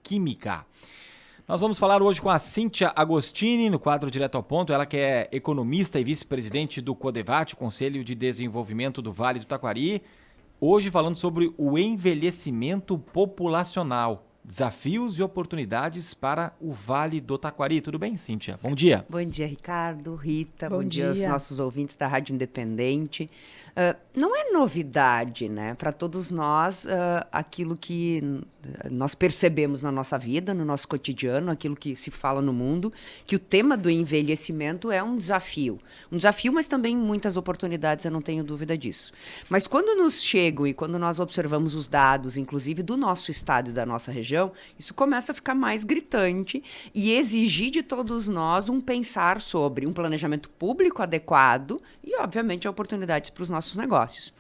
Química. Nós vamos falar hoje com a Cíntia Agostini, no quadro Direto ao Ponto, ela que é economista e vice-presidente do CODEVAT, Conselho de Desenvolvimento do Vale do Taquari, hoje falando sobre o envelhecimento populacional, desafios e oportunidades para o Vale do Taquari. Tudo bem, Cíntia? Bom dia. Bom dia, Ricardo, Rita, bom dia aos nossos ouvintes da Rádio Independente. Não é novidade, né, para todos nós, aquilo que nós percebemos na nossa vida, no nosso cotidiano, aquilo que se fala no mundo, que o tema do envelhecimento é um desafio. Um desafio, mas também muitas oportunidades, eu não tenho dúvida disso. Mas quando nos chegam e quando nós observamos os dados, inclusive do nosso estado e da nossa região, isso começa a ficar mais gritante e exigir de todos nós um pensar sobre um planejamento público adequado e, obviamente, oportunidades para os nossos negócios.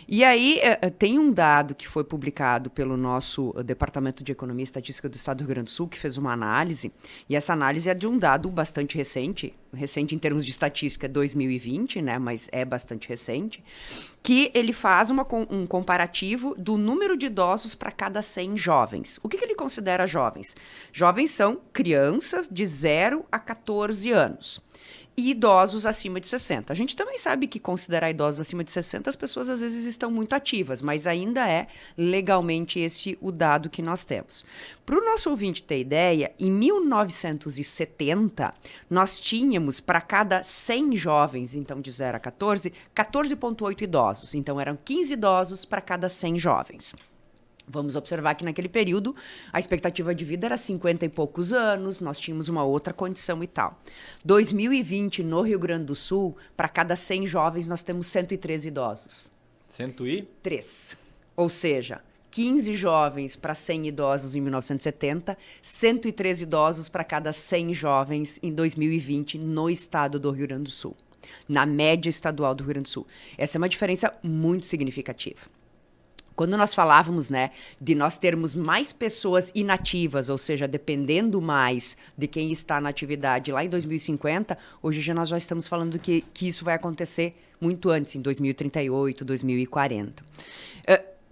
E aí, tem um dado que foi publicado pelo nosso Departamento de Economia e Estatística do Estado do Rio Grande do Sul, que fez uma análise, e essa análise é de um dado bastante recente em termos de estatística, 2020, né, mas é bastante recente, que ele faz um comparativo do número de idosos para cada 100 jovens. O que ele considera jovens? Jovens são crianças de 0 a 14 anos. E idosos acima de 60. A gente também sabe que considerar idosos acima de 60, as pessoas às vezes estão muito ativas, mas ainda é legalmente esse o dado que nós temos. Para o nosso ouvinte ter ideia, em 1970, nós tínhamos para cada 100 jovens, então de 0 a 14, 14,8 idosos. Então eram 15 idosos para cada 100 jovens. Vamos observar que naquele período a expectativa de vida era 50 e poucos anos, nós tínhamos uma outra condição e tal. 2020, no Rio Grande do Sul, para cada 100 jovens nós temos 113 idosos. 103. Ou seja, 15 jovens para 100 idosos em 1970, 113 idosos para cada 100 jovens em 2020 no estado do Rio Grande do Sul, na média estadual do Rio Grande do Sul. Essa é uma diferença muito significativa. Quando nós falávamos, né, de nós termos mais pessoas inativas, ou seja, dependendo mais de quem está na atividade lá em 2050, hoje nós já estamos falando que isso vai acontecer muito antes, em 2038, 2040.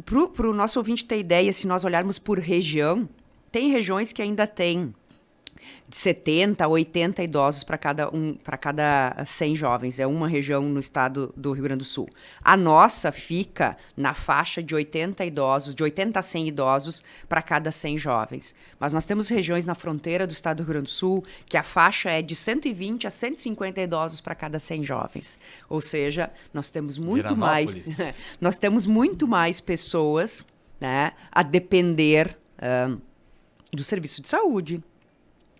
Para o nosso ouvinte ter ideia, se nós olharmos por região, tem regiões que ainda têm de 70 a 80 idosos para cada 100 jovens. É uma região no estado do Rio Grande do Sul. A nossa fica na faixa de 80 idosos, de 80 a 100 idosos para cada 100 jovens. Mas nós temos regiões na fronteira do estado do Rio Grande do Sul que a faixa é de 120 a 150 idosos para cada 100 jovens. Ou seja, nós temos muito mais pessoas, né, a depender do serviço de saúde,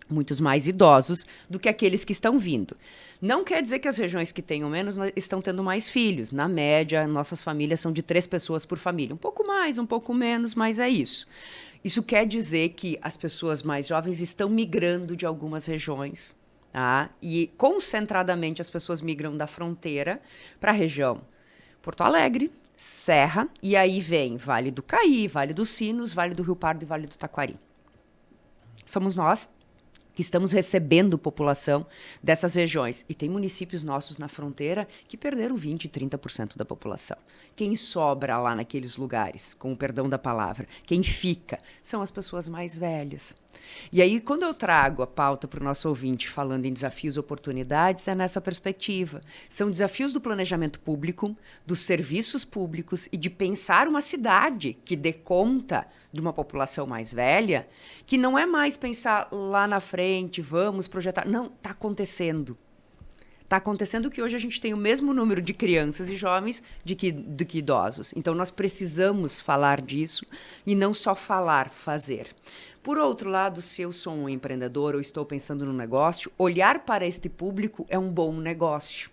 muitos mais idosos do que aqueles que estão vindo. Não quer dizer que as regiões que tenham menos estão tendo mais filhos. Na média, nossas famílias são de 3 pessoas por família. Um pouco mais, um pouco menos, mas é isso. Isso quer dizer que as pessoas mais jovens estão migrando de algumas regiões, tá? E concentradamente as pessoas migram da fronteira para a região Porto Alegre, Serra, e aí vem Vale do Caí, Vale dos Sinos, Vale do Rio Pardo e Vale do Taquari. Somos nós que estamos recebendo população dessas regiões. E tem municípios nossos na fronteira que perderam 20%, 30% da população. Quem sobra lá naqueles lugares, com o perdão da palavra, quem fica, são as pessoas mais velhas. E aí, quando eu trago a pauta para o nosso ouvinte falando em desafios e oportunidades, é nessa perspectiva. São desafios do planejamento público, dos serviços públicos e de pensar uma cidade que dê conta de uma população mais velha, que não é mais pensar lá na frente, vamos projetar. Não, está acontecendo. Está acontecendo que hoje a gente tem o mesmo número de crianças e jovens do que idosos. Então, nós precisamos falar disso e não só falar, fazer. Por outro lado, se eu sou um empreendedor ou estou pensando no negócio, olhar para este público é um bom negócio.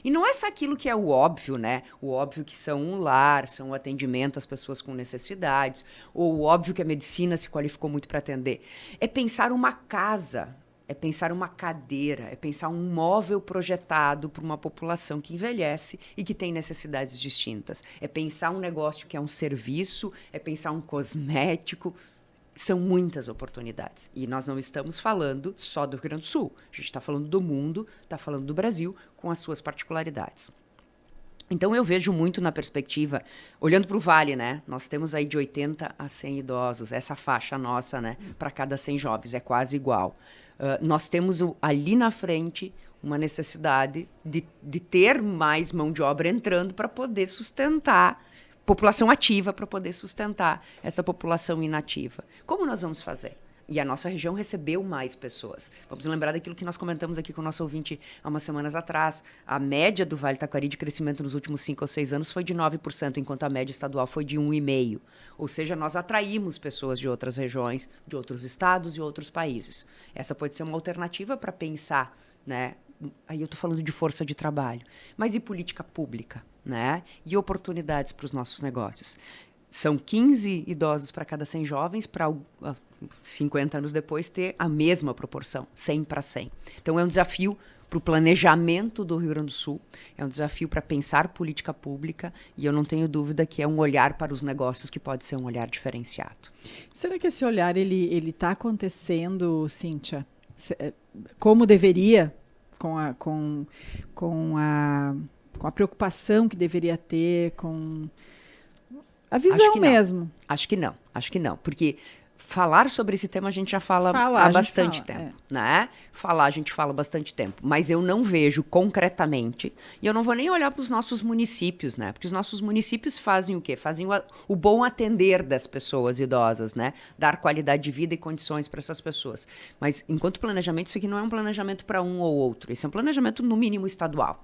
E não é só aquilo que é o óbvio, né? O óbvio que são um lar, são o atendimento às pessoas com necessidades, ou o óbvio que a medicina se qualificou muito para atender. É pensar uma casa, é pensar uma cadeira, é pensar um móvel projetado para uma população que envelhece e que tem necessidades distintas. É pensar um negócio que é um serviço, é pensar um cosmético. São muitas oportunidades. E nós não estamos falando só do Rio Grande do Sul. A gente está falando do mundo, está falando do Brasil, com as suas particularidades. Então, eu vejo muito na perspectiva, olhando para o Vale, né? Nós temos aí de 80 a 100 idosos, essa faixa nossa, né? Para cada 100 jovens, é quase igual. Nós temos ali na frente uma necessidade de ter mais mão de obra entrando para poder sustentar população ativa, para poder sustentar essa população inativa. Como nós vamos fazer? E a nossa região recebeu mais pessoas. Vamos lembrar daquilo que nós comentamos aqui com o nosso ouvinte há umas semanas atrás. A média do Vale Taquari de crescimento nos últimos 5 ou 6 anos foi de 9%, enquanto a média estadual foi de 1,5%. Ou seja, nós atraímos pessoas de outras regiões, de outros estados e outros países. Essa pode ser uma alternativa para pensar, né? Aí eu estou falando de força de trabalho. Mas e política pública, né? E oportunidades para os nossos negócios? São 15 idosos para cada 100 jovens, para 50 anos depois ter a mesma proporção, 100 para 100. Então é um desafio para o planejamento do Rio Grande do Sul, é um desafio para pensar política pública, e eu não tenho dúvida que é um olhar para os negócios que pode ser um olhar diferenciado. Será que esse olhar ele está acontecendo, Cíntia, como deveria, com a preocupação que deveria ter, com a visão mesmo? Acho que não, porque falar sobre esse tema a gente já fala há bastante tempo, né? Falar a gente fala há bastante tempo, mas eu não vejo concretamente, e eu não vou nem olhar para os nossos municípios, né? Porque os nossos municípios fazem o quê? Fazem o bom atender das pessoas idosas, né? Dar qualidade de vida e condições para essas pessoas. Mas, enquanto planejamento, isso aqui não é um planejamento para um ou outro, isso é um planejamento, no mínimo, estadual.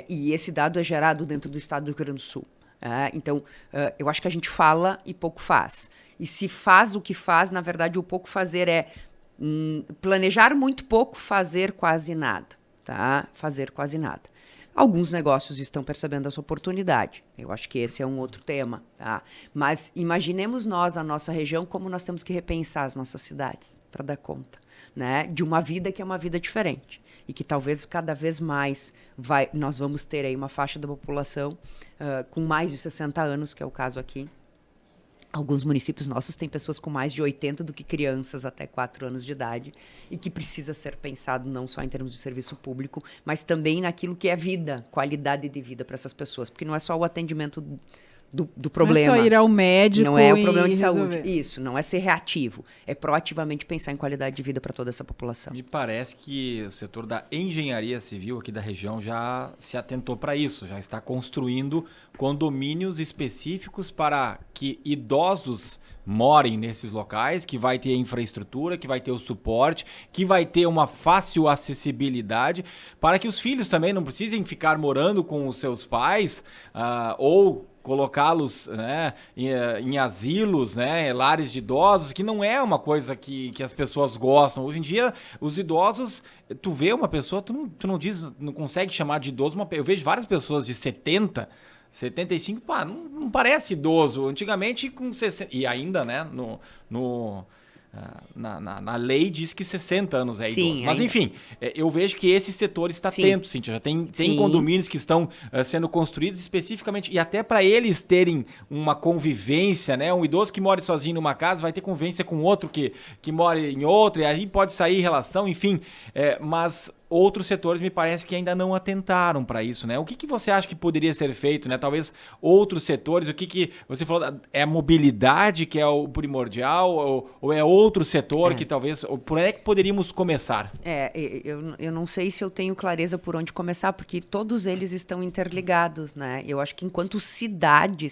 E esse dado é gerado dentro do estado do Rio Grande do Sul. Então, eu acho que a gente fala e pouco faz. E se faz o que faz, na verdade, o pouco fazer é planejar muito pouco, fazer quase nada. Tá? Fazer quase nada. Alguns negócios estão percebendo essa oportunidade. Eu acho que esse é um outro tema. Tá? Mas imaginemos nós, a nossa região, como nós temos que repensar as nossas cidades para dar conta, né? De uma vida que é uma vida diferente. E que talvez cada vez mais nós vamos ter aí uma faixa da população com mais de 60 anos, que é o caso aqui. Alguns municípios nossos têm pessoas com mais de 80 do que crianças até 4 anos de idade, e que precisa ser pensado não só em termos de serviço público, mas também naquilo que é vida, qualidade de vida para essas pessoas, porque não é só o atendimento do problema. Não é só ir ao médico. Não é o problema de resolver. saúde. Isso, não é ser reativo. É proativamente pensar em qualidade de vida para toda essa população. Me parece que o setor da engenharia civil aqui da região já se atentou para isso, já está construindo condomínios específicos para que idosos morem nesses locais, que vai ter infraestrutura, que vai ter o suporte, que vai ter uma fácil acessibilidade, para que os filhos também não precisem ficar morando com os seus pais ou colocá-los, né, em asilos, né, lares de idosos, que não é uma coisa que as pessoas gostam. Hoje em dia, os idosos, tu vê uma pessoa, tu não consegue chamar de idoso. Eu vejo várias pessoas de 70, 75, não parece idoso. Antigamente, com 60, e ainda, né, na lei diz que 60 anos é idoso. Sim, mas enfim, eu vejo que esse setor está atento, Cíntia. Já tem condomínios que estão sendo construídos especificamente, e até para eles terem uma convivência, né? Um idoso que mora sozinho numa casa vai ter convivência com outro que mora em outra, e aí pode sair relação, enfim. Mas outros setores me parece que ainda não atentaram para isso, né? O que você acha que poderia ser feito, né? Talvez outros setores, o que você falou, é a mobilidade que é o primordial, ou é outro setor que talvez, por onde é que poderíamos começar? Eu não sei se eu tenho clareza por onde começar, porque todos eles estão interligados, né? Eu acho que enquanto cidade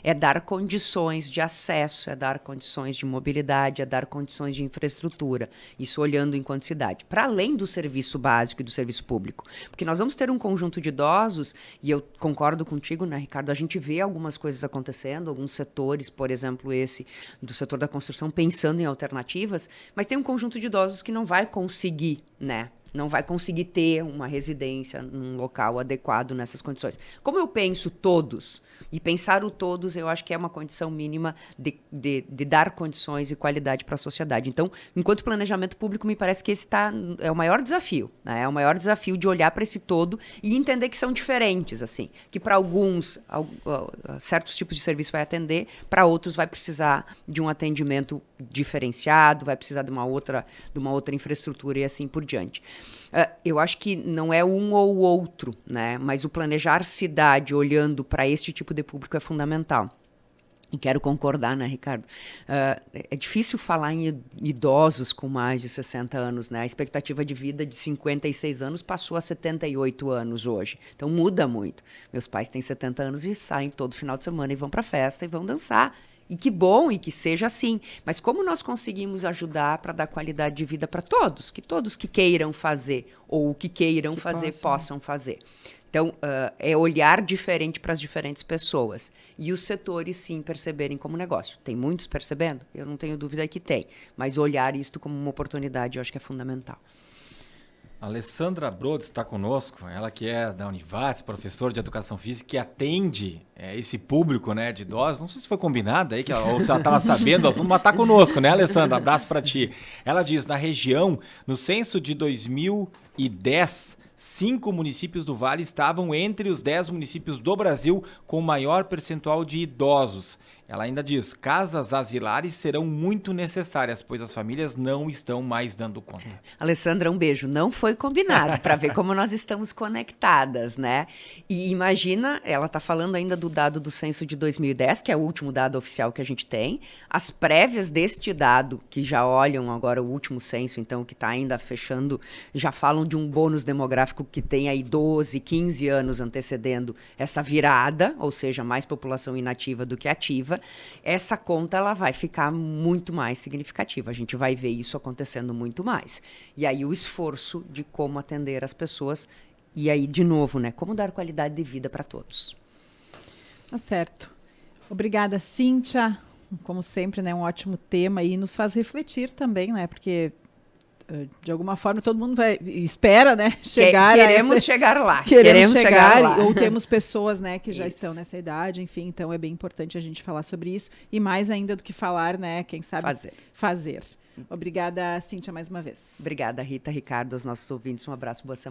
é dar condições de acesso, é dar condições de mobilidade, é dar condições de infraestrutura, isso olhando enquanto cidade. Para além do serviço básico e do serviço público. Porque nós vamos ter um conjunto de idosos, e eu concordo contigo, né, Ricardo? A gente vê algumas coisas acontecendo, alguns setores, por exemplo, esse do setor da construção, pensando em alternativas, mas tem um conjunto de idosos que não vai conseguir, né? Não vai conseguir ter uma residência num local adequado nessas condições. Como eu penso todos, e pensar o todos, eu acho que é uma condição mínima de dar condições e qualidade para a sociedade. Então, enquanto planejamento público, me parece que esse é o maior desafio, né? É o maior desafio de olhar para esse todo e entender que são diferentes, assim. Que para alguns, certos tipos de serviço vai atender, para outros vai precisar de um atendimento diferenciado, vai precisar de uma outra infraestrutura e assim por diante. Eu acho que não é um ou outro, né? Mas o planejar cidade olhando para este tipo de público é fundamental. E quero concordar, né, Ricardo? É difícil falar em idosos com mais de 60 anos, né? A expectativa de vida de 56 anos passou a 78 anos hoje. Então muda muito. Meus pais têm 70 anos e saem todo final de semana e vão para festa e vão dançar. E que bom, e que seja assim. Mas como nós conseguimos ajudar para dar qualidade de vida para todos? Que todos que queiram fazer ou que queiram fazer possam fazer. Então, é olhar diferente para as diferentes pessoas. E os setores, sim, perceberem como negócio. Tem muitos percebendo? Eu não tenho dúvida que tem. Mas olhar isto como uma oportunidade, eu acho que é fundamental. A Alessandra Brodes está conosco, ela que é da Univates, professora de Educação Física, que atende esse público, né, de idosos. Não sei se foi combinado aí, ou se ela estava sabendo do assunto, mas está conosco, né, Alessandra? Abraço para ti. Ela diz, na região, no censo de 2010... 5 municípios do Vale estavam entre os 10 municípios do Brasil com maior percentual de idosos. Ela ainda diz, casas asilares serão muito necessárias, pois as famílias não estão mais dando conta. Alessandra, um beijo. Não foi combinado, para ver como nós estamos conectadas, né? E imagina, ela está falando ainda do dado do censo de 2010, que é o último dado oficial que a gente tem. As prévias deste dado, que já olham agora o último censo, então, que está ainda fechando, já falam de um bônus demográfico que tem aí 12, 15 anos antecedendo essa virada, ou seja, mais população inativa do que ativa. Essa conta ela vai ficar muito mais significativa. A gente vai ver isso acontecendo muito mais. E aí o esforço de como atender as pessoas e aí, de novo, né, como dar qualidade de vida para todos. Tá certo. Obrigada, Cíntia. Como sempre, né, um ótimo tema e nos faz refletir também, né, porque de alguma forma todo mundo espera, né, chegar queremos chegar lá. Queremos chegar lá. Ou temos pessoas, né, que já estão nessa idade, enfim, então é bem importante a gente falar sobre isso e mais ainda do que falar, né, quem sabe fazer. Obrigada, Cíntia, mais uma vez. Obrigada, Rita, Ricardo, aos nossos ouvintes, um abraço, boa semana.